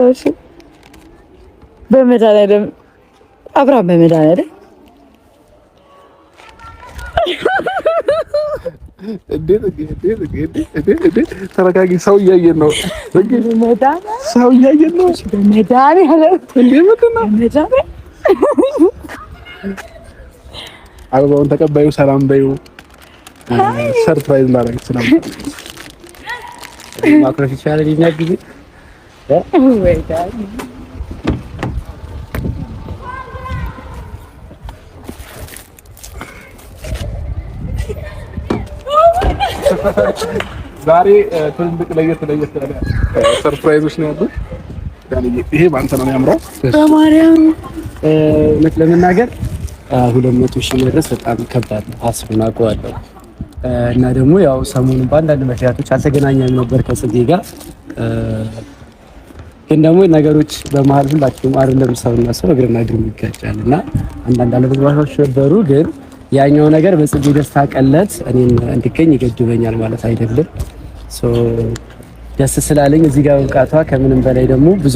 እሺ በመድኃኒዓለም አብርሃም በመድኃኒዓለም ተረጋጊ። ሰው እያየን ነው። ሰው እያየን ነው። አበባውን ተቀባዩ ሰላም በዩ። ሰርፕራይዝ ላደርግ ስለምፈልግ ማክሮሽ ይቻላል። ይናግኝ ወይ ዳኒ ዛሬ ትልቅ ለየት ያለ ሰርፕራይዞች ነው ያሉት። ይሄ ባንተ ነው የሚያምረው። በማርያም እውነት ለመናገር 200 ሺህ መድረስ በጣም ከባድ ነው። አስቡን አውቀዋለሁ። እና ደግሞ ያው ሰሞኑን በአንዳንድ ምክንያቶች አልተገናኘንም ነበር ከጽጌ ጋር። ግን ደግሞ ነገሮች በመሀል ሁላችንም አይደለም ሰውና ሰው እግርና እግር ይጋጫል እና አንዳንድ አለመግባባቶች ነበሩ። ግን ያኛው ነገር በጽጌ ደስታ ቀለት እኔን እንድገኝ ይገድበኛል ማለት አይደለም። ደስ ስላለኝ እዚህ ጋር መብቃቷ ከምንም በላይ ደግሞ ብዙ